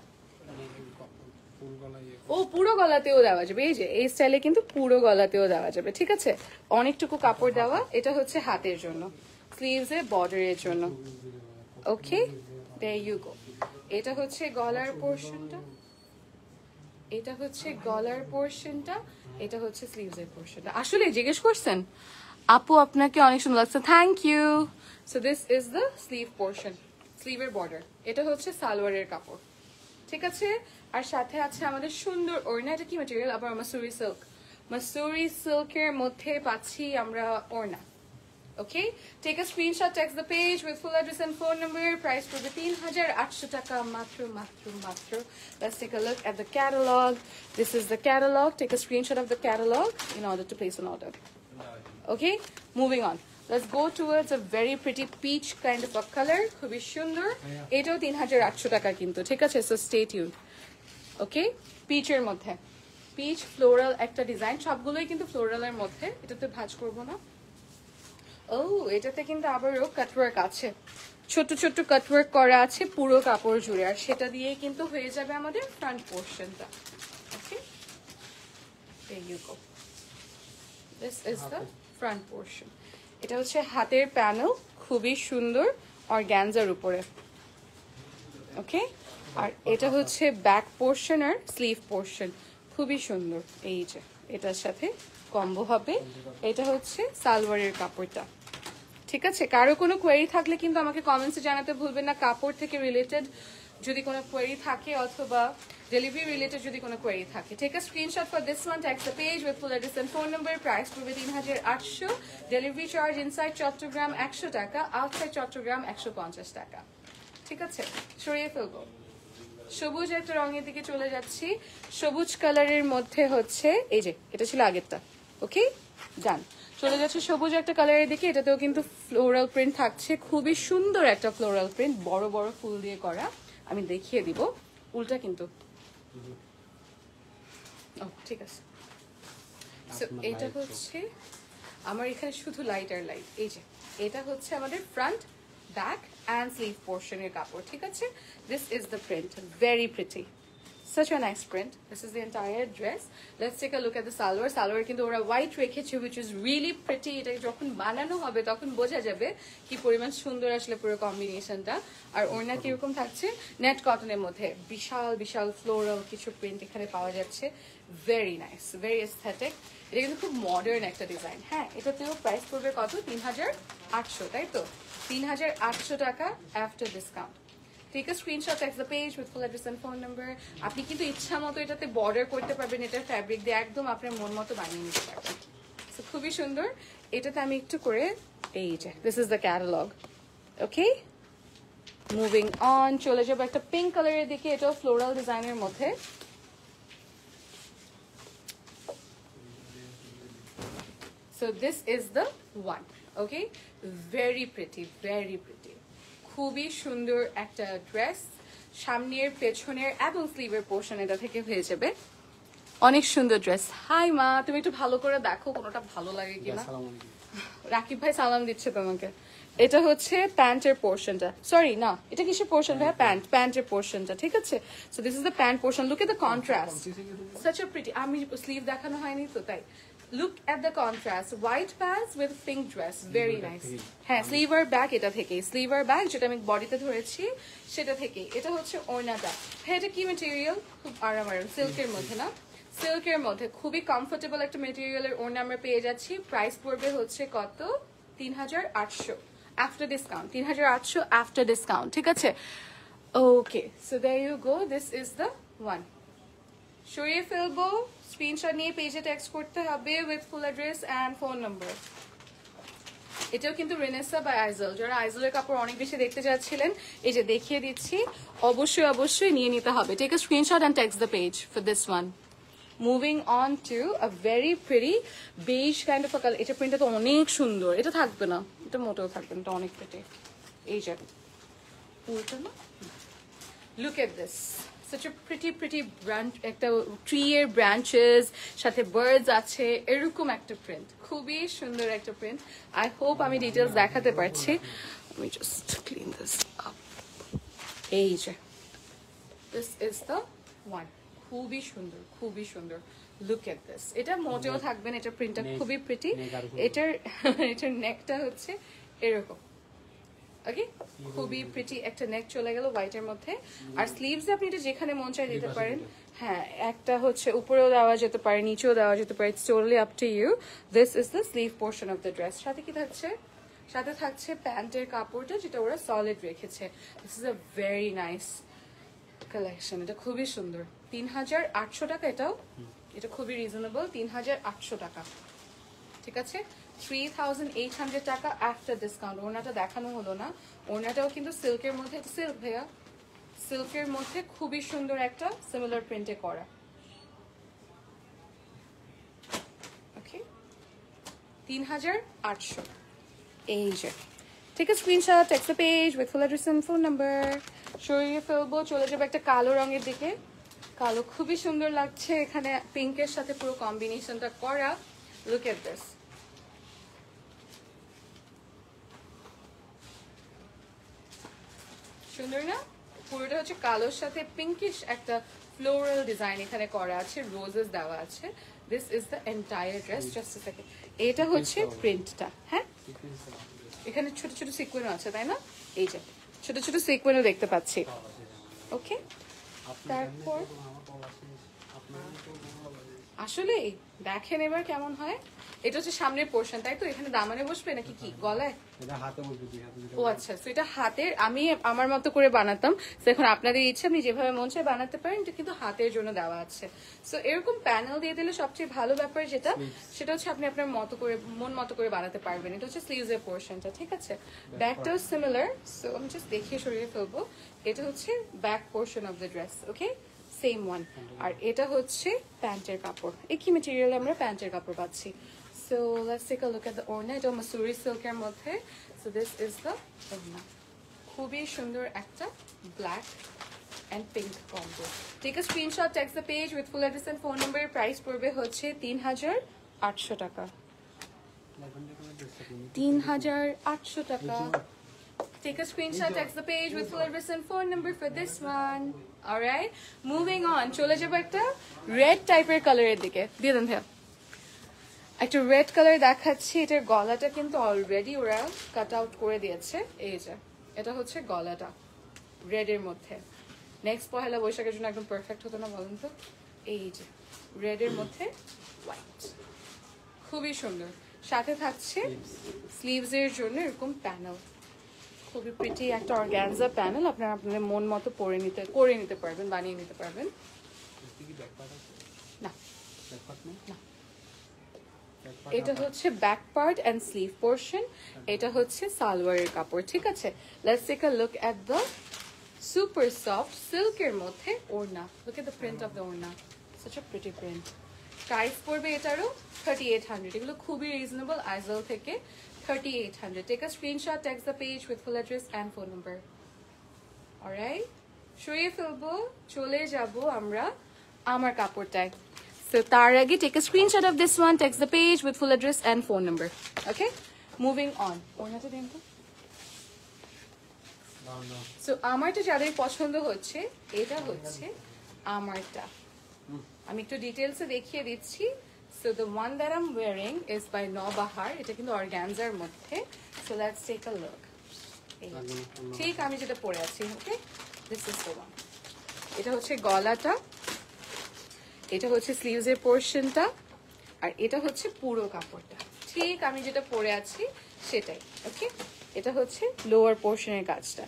ও পুরো গলাতেও দেওয়া যাবে। এই যে এই স্টাইলে কিন্তু পুরো গলাতেও দেওয়া যাবে। ঠিক আছে, অনেকটুকু কাপড় দেওয়া। এটা হচ্ছে হাতের জন্য, স্লিভস এর বর্ডারের জন্য। ওকে, দেয়ার ইউ গো। এটা হচ্ছে গলার পোর্শনটা, এটা হচ্ছে গলার পোর্শনটা, এটা হচ্ছে স্লিভস এর পোর্শনটা। আসলে জিজ্ঞেস করছেন আপু, আপনাকে অনেক সুন্দর লাগছে, thank you. So this is the sleeve portion, স্লিভের বর্ডার। এটা হচ্ছে সালোয়ারের কাপড়। ঠিক আছে, আর সাথে আছে আমাদের সুন্দর ওড়না। এটা কি ম্যাটেরিয়াল? আবার মাসুরি সিল্ক। মাসুরি সিল্কের মধ্যে পাচ্ছি আমরা ওড়না। Okay, take a screenshot, text the page with full address and phone number. Price for the ৩৮০০ টাকা মাত্র মাত্র মাত্র। Let's take a look at the catalog. This is the catalog. Take a screenshot of the catalog in order to place an order. Okay, moving on. Let's go towards a very pretty peach kind of a color. খুবই সুন্দর। এটাও ৩৮০০ টাকা কিন্তু। ঠিক আছে, so stay tuned. Okay, পিচের মধ্যে, pitch floral একটা ডিজাইন। সবগুলোই কিন্তু ফ্লোরালের মধ্যে। এটাতে ভাঁজ করবো না। ও, এটাতে কিন্তু আবারও কাটওয়ার্ক আছে, ছোট ছোট কাটওয়ার্ক করা আছে পুরো কাপড় জুড়ে, আর সেটা দিয়ে কিন্তু হয়ে যাবে আমাদের ফ্রন্ট পোর্শনটা। ওকে, there you go. This is the front portion. এটা হচ্ছে হাতের প্যানেল, খুবই সুন্দর অর্গানজার উপরে। ওকে, আর এটা হচ্ছে ব্যাক পোর্শন আর স্লিভ পোর্শন, খুবই সুন্দর। এই যে এটার সাথে কম্বো হবে। এটা হচ্ছে সালোয়ারের কাপড়টা। ঠিক আছে, কারো কোনো কোয়েরি থাকলে কিন্তু আমাকে কমেন্টসে জানাতে ভুলবেন না। কাপড় থেকে রিলেটেড যদি কোনো কোয়েরি থাকে অথবা ডেলিভারি রিলেটেড যদি কোনো কোয়েরি থাকে, take a screenshot for this one, text the page with full address and phone number. Price পড়বে ৩৮০০। ডেলিভারি চার্জ ইনসাইড চট্টগ্রাম ১০০ টাকা, আউটসাইড চট্টগ্রাম ১৫০ টাকা। ঠিক আছে, সরিয়ে ফেলবো। সবুজ একটা রঙের দিকে চলে যাচ্ছি। সবুজ কালারের মধ্যে হচ্ছে এই যে এটা ছিল আগেরটা। ওকে, ডান। চলে যাচ্ছে সবুজ একটা কালারের দিকে। এটাতেও কিন্তু ফ্লোরাল প্রিন্ট থাকছে, খুবই সুন্দর একটা ফ্লোরাল প্রিন্ট, বড় বড় ফুল দিয়ে করা। আমি দেখিয়ে দিব, উল্টা কিন্তু। ও ঠিক আছে, এটা হচ্ছে আমার এখানে শুধু লাইট আর লাইট। এই যে এটা হচ্ছে আমাদের front, back and sleeve portion এর কাপড়। ঠিক আছে, this is the print, very pretty, such a nice print. This is the entire dress. Let's take a look at the salwar. Salwar কিন্তু ওরা white রেখেছে, which is really pretty. এটা যখন বানানো হবে তখন বোঝা যাবে কি পরিমাণ সুন্দর আসলে পুরো কম্বিনেশনটা। আর ওড়না কিরকম থাকছে? নেট কটনের মধ্যে বিশাল বিশাল ফ্লোরাল কিছু প্রিন্ট এখানে পাওয়া যাচ্ছে। Very nice, very aesthetic. এটা কিন্তু খুব মডার্ন একটা ডিজাইন। হ্যাঁ, এটাতেও প্রাইস পড়বে কত? ৩৮০০, তাই তো? ৩৮০০ টাকা after discount. Take a screenshot, text the page with full address and phone number. আপনি কিন্তু ইচ্ছা মতো এটাতে বর্ডার করতে পারবেন, এটার ফ্যাব্রিক দিয়ে একদম আপনার মন মতো বানিয়ে নিতে পারবেন। সো খুবই সুন্দর। এটাতে আমি একটু করে এই যে this is the catalogue. Okay, moving on, চলে যাবো একটা পিঙ্ক কালারের দিকে, এটাও ফ্লোরাল ডিজাইনের মধ্যে। So this is the one. Okay, very pretty, very pretty. খুবই সুন্দর একটা ড্রেস, সামনের পেছনের এবং স্লিভের পোর্শন এটা থেকে হয়ে যাবে। অনেক সুন্দর ড্রেস। হাই মা, তুমি একটু ভালো করে দেখো কোনোটা ভালো লাগে কিনা। রাকিব ভাই সালাম দিচ্ছে তোমাকে। এটা হচ্ছে প্যান্টের পোর্শনটা, সরি না, এটা কিসের পোর্শন ভাই? প্যান্টের পোর্শনটা, ঠিক আছে। So this is the pant portion. Look at the contrast, such a pretty. আমি স্লিভ দেখানো হয়নি তো তাই। Look at the contrast, white pants with pink dress, very nice. হ্যাঁ, স্লিভার ব্যাক এটা থেকে, স্লিভার ব্যাক যেটা আমি বডিতে ধরেছি সেটা থেকে। এটা হচ্ছে ওড়নাটা। হ্যাঁ, এটা কি ম্যাটেরিয়াল? খুব আরাম, সিল্কের মধ্যে না, সিল্কের মধ্যে খুবই কমফোর্টেবল একটা মেটেরিয়ালের ওড়না আমরা পেয়ে যাচ্ছি। প্রাইস পড়বে হচ্ছে কত? ৩৮০০ আফটার ডিসকাউন্ট, ৩৮০০ আফটার ডিসকাউন্ট, ঠিক আছে। Okay, so there you go, this is the one. সরিয়ে ফেলবো, স্ক্রিনশট নিয়ে পেজে টেক্সট করতে হবে with full address and phone number. এটাও কিন্তু রেনেসা বা আইজল, যারা আইজলের কাপড় অনেক বেশি দেখতে চাচ্ছিলেন, এই যে দেখিয়ে দিচ্ছি, অবশ্যই নিয়ে নিতে হবে। Take a screenshot and text the page for this one. Moving on to a very pretty beige kind of a colour. এটা প্রিন্টটা তো অনেক সুন্দর, এটা থাকবে না, এটা মোটেও থাকবে না, এটা অনেক প্রিটি। এই যে উল্টো না, look at this, such a pretty branch, একটা ট্রি এর ব্রাঞ্চেস সাথে বার্ডস আছে, এরকম একটা প্রিন্ট, খুবই সুন্দর একটা প্রিন্ট। আই হোপ আমি ডিটেলস দেখাতে পারছি। আমি জাস্ট ক্লিন দিস আপ। এই যে দিস ইজ দ্য ওয়ান, খুবই সুন্দর। লুক এট দিস, এটা মোটেও থাকবে না, এটা প্রিন্টটা খুবই প্রিটি। এটার নেকটা হচ্ছে এরকম। ওকে, খুবই প্রিটি একটা নেক চলে গেল হোয়াইটের মধ্যে। আর স্লিভস আপনি এটা যেখানে মন চায় দিতে পারেন। হ্যাঁ, একটা হচ্ছে উপরেও দেওয়া যেতে পারে, নিচেও দেওয়া যেতে পারে, it's totally up to you. This is the sleeve portion of the dress. সাথে কি থাকছে? সাথে থাকছে প্যান্টের কাপড়টা, যেটা ওরা সলিড রেখেছে। This is a very nice collection, এটা খুবই সুন্দর। ৩৮০০ টাকা এটাও, এটা খুবই রিজনেবল, ৩৮০০ টাকা, ঠিক আছে। 3800 টাকা আফটার ডিসকাউন্ট। ওড়নাটা দেখানো হলো না, ওড়নাটাও কিন্তু সিল্কের মধ্যে, সিল্ক ভাইয়া, সিল্কের মধ্যে খুবই সুন্দর একটা সিমিলার প্রিন্টে করা। ওকে, ৩৮০০। এই যে ঠিক আছে, screenshot, text the page with full address and phone number. সরিয়ে ফেলবো, চলে যাবো একটা কালো রঙের দিকে। কালো খুবই সুন্দর লাগছে, এখানে পিঙ্কের সাথে পুরো কম্বিনেশনটা করা। লুক এট দিস, সুন্দর না? পুরোটা হচ্ছে কালোর সাথে পিঙ্কিশ একটা ফ্লোরাল ডিজাইন এখানে করা আছে, রোজেস দেওয়া আছে। This is the entire dress. Just a second, এটা হচ্ছে প্রিন্টটা। হ্যাঁ, এখানে ছোট ছোট সিকোয়েন্স আছে, তাই না? এই যে ছোট ছোট সিকোয়েন্স দেখতে পাচ্ছি। ওকে, তারপর আসলে দেখেন এবার কেমন হয়। এটা হচ্ছে সামনের পোর্শন, তাই তো? এখানে দামানে বসবে নাকি কি গলায়? ও আচ্ছা, তো এটা হাতের, আমি আমার মতো করে বানাতাম। তো এখন আপনাদের ইচ্ছে, আপনি যেভাবে মন চায় বানাতে পারেন। এটা কিন্তু হাতের জন্য দেওয়া আছে। সো এরকম প্যানেল দিয়ে দিলে সবচেয়ে ভালো ব্যাপার যেটা, সেটা হচ্ছে আপনি আপনার মতো করে, মন মতো করে বানাতে পারবেন। এটা হচ্ছে স্লিভস এর পোর্শনটা, ঠিক আছে। ব্যাকটাও সিমিলার। সো আমি জাস্ট দেখিয়ে সরিয়ে ফেলবো। এটা হচ্ছে back portion of the dress. Okay, same one. আর এটা হচ্ছে প্যান্টের কাপড়। একই মেটেরিয়ালে আমরা প্যান্টের কাপড় পাচ্ছি। So let's take a look at the orna. এটা মাসুরি সিল্কের মধ্যে। So this is the orna. খুবই সুন্দর একটা black and pink combo. Take a screenshot, text the page with full address and phone number. Price পড়বে হচ্ছে ৩৮০০ টাকা। ৩৮০০ টাকা। Take a screenshot, text the page with full address and phone number for this one. Alright, moving on. চলে যাবো একটা red টাইপের কালারের দিকে। দিয়ে দেন ভাইয়া। একটা রেড কালার দেখাচ্ছি। এটার গলাটা কিন্তু অলরেডি ওরা কাট আউট করে দিয়েছে। এই যে এটা হচ্ছে গলাটা রেড এর মধ্যে। নেক্সট পহেলা বৈশাখের জন্য একদম পারফেক্ট হতো না বলুন তো? এই যে রেড এর মধ্যে হোয়াইট, খুবই সুন্দর। সাথে থাকছে স্লিভস এর জন্য এরকম প্যানেল, খুবই প্রিটি একটা অর্গানজা প্যানেল, আপনারা আপনাদের মন মতো করে নিতে পারবেন, বানিয়ে নিতে পারবেন। না এটা হচ্ছে back part and sleeve portion, এটা হচ্ছে সালোয়ারের কাপড়, ঠিক আছে। Let's take a look at the super soft সিল্কের মধ্যে ওড়না। Look at the print of the ওড়না, such a pretty print. Price পড়বে এটারও 3800। এগুলো খুবই রিজনেবল, আইজল থেকে 3800। Take a screenshot, text the page with full address and phone number. Alright, সরিয়ে ফেলবো, চলে যাব আমরা আমার কাপড়টায়। So তার আগে take a screenshot of this one, text the page with full address and phone number. Okay, moving on. ওড়নাটা দিন তো। So আমারটা যাদের পছন্দ হচ্ছে, এটা হচ্ছে আমারটা। আমি একটু ডিটেলসে দেখিয়ে দিচ্ছি। So the one that I'm wearing is by নবাহার, এটা কিন্তু অর্গানজার মধ্যে। So let's take a look. ঠিক আমি যেটা পরে আছি, ওকে, this is the one. এটা হচ্ছে গলাটা, এটা হচ্ছে স্লিভসের পোর্শনটা, আর এটা হচ্ছে পুরো কাপড়টা, ঠিক আমি যেটা পরে আছি সেটাই। ওকে, এটা হচ্ছে লোয়ার পোর্শনের কাজটা।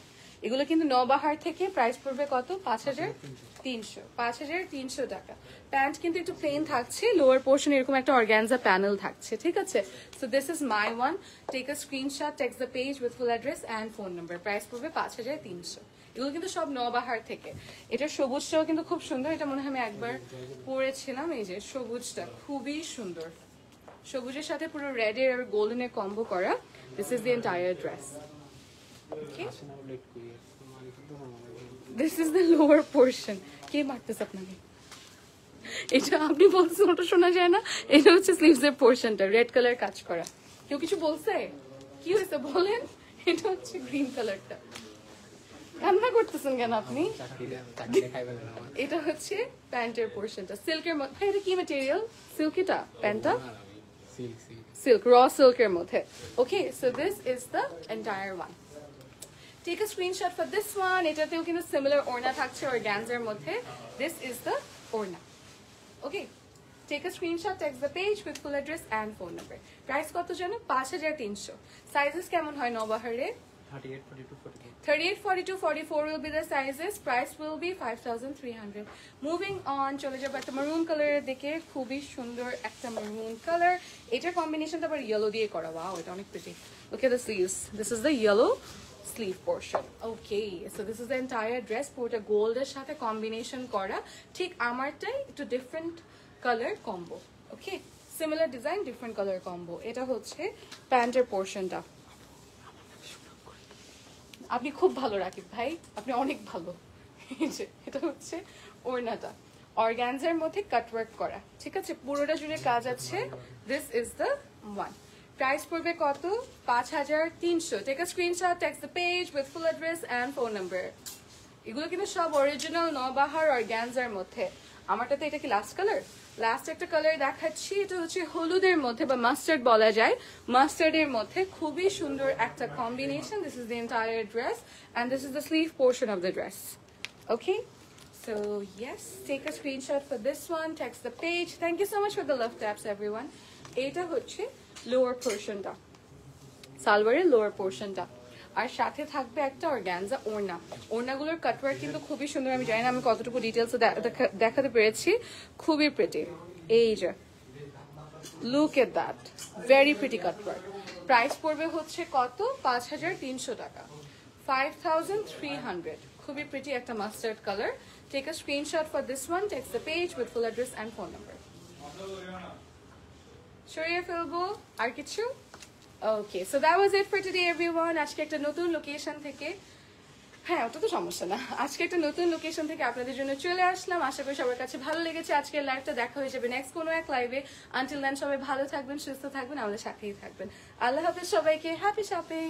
এগুলো কিন্তু নবাহার থেকে প্রাইস পড়বে কত? 5300 টাকা। প্যান্ট কিন্তু একটু প্লেন থাকছে, লোয়ার পোর্শন এরকম একটা অর্গানজা প্যানেল থাকছে, ঠিক আছে। So this is my one, take a screenshot, text the page with full address and phone number. Price পড়বে 5300। এগুলো কিন্তু সব নবাহার থেকে। এটার সবুজটাও কিন্তু খুব সুন্দর, এটা মনে হয় আমি একবার পরেছিলাম। এই যে সবুজটা খুবই সুন্দর, সবুজের সাথে পুরো রেডের আর গোল্ডেনের কম্বো করা। This is the entire dress. Okay, this is the lower portion. কে মারতেছে আপনাকে? এটা আপনি বলছেন ওটা শোনা যায় না। এটা হচ্ছে স্লিভসের পোর্শনটা, রেড কালার কাজ করা। কেউ কিছু বলছে? কি হয়েছে বলেন? এটা হচ্ছে গ্রিন কালারটা। রান্না করতেছেন কেন আপনি? এটা হচ্ছে প্যান্টের পোর্শনটা, সিল্কের মধ্যে। ভাই এটা কি ম্যাটেরিয়াল? সিল্ক, এটা প্যান্টটা সিল্ক, র সিল্কের মধ্যে। Okay, so this is the entire one. Take a screenshot for this one. এটাতেও কিন্তু সিমিলার ওড়না থাকছে অর্গানজার মধ্যে। This is the orna. Okay, take a screenshot, text the page with full address and phone number. Price কত জানো? 5300। Sizes কেমন হয় নবাহারে? 38, 42, 44. 38, 42, 44 will be the sizes. Price will be 5300. Moving on, চলে যাবো একটা maroon কালারের দিকে। খুবই সুন্দর একটা maroon কালার। এটার কম্বিনেশনটা আবার ইয়েলো দিয়ে করা। ওয়াও, এটা অনেক pretty. Look at the sleeves. This is the yellow sleeve portion. Okay, so this is the entire dress. পুরোটা গোল্ডের সাথে কম্বিনেশন করা। ঠিক আমারটাই একটু different colour combo. Okay, similar design, different colour combo. এটা হচ্ছে প্যান্টের পোর্শনটা। আপনি খুব ভালো রাকিব ভাই, আপনি অনেক ভালো। এটা হচ্ছে ওড়নাটা, অর্গানজার মধ্যে কাটওয়ার্ক করা, ঠিক আছে, পুরোটা জুড়ে কাজ আছে। This is the one. Price পড়বে কত? 5300। Take a screenshot, text the page with full address and phone number. এগুলো কিন্তু সব অরিজিনাল নবাহার অর্গানজার মধ্যে। আমারটাতে এটা কি লাস্ট কালার? লাস্ট একটা কালার দেখাচ্ছি, এটা হচ্ছে হলুদের মধ্যে বা মাস্টার্ড বলা যায়, মাস্টার্ডের মধ্যে খুবই সুন্দর একটা combination. This is the entire dress and this is the sleeve portion of the dress. Okay, so yes, take a screenshot for this one, text the page. Thank you so much for the love taps everyone. এটা হচ্ছে lower পোর্শনটা, সালোয়ারের lower পোর্শনটা, আর সাথে থাকবে একটা organza ওড়না। ওড়নাগুলোর cutwork কিন্তু খুবই সুন্দর। আমি জানি না আমি কতটুকু ডিটেলসে দেখাতে পেরেছি। খুবই প্রিটি। এই যে look at that, very pretty cutwork. Price পড়বে হচ্ছে কত? 5300 টাকা, 5300। খুবই প্রিটি একটা mustard colour. Take a screenshot for this one, text the page with full address and phone number. সরিয়ে ফেলবো আর কিছু? Okay, so that was it for today everyone. আজকে একটা নতুন লোকেশন থেকে, হ্যাঁ ওটা তো সমস্যা না, আজকে একটা নতুন লোকেশন থেকে আপনাদের জন্য চলে আসলাম। আশা করি সবার কাছে ভালো লেগেছে আজকের লাইভটা। দেখা হয়ে যাবে নেক্সট কোনো এক লাইভে। আনটিল দেন সবাই ভালো থাকবেন, সুস্থ থাকবেন, আমাদের সাথেই থাকবেন। আল্লাহ হাফেজ সবাইকে, হ্যাপি শপিং।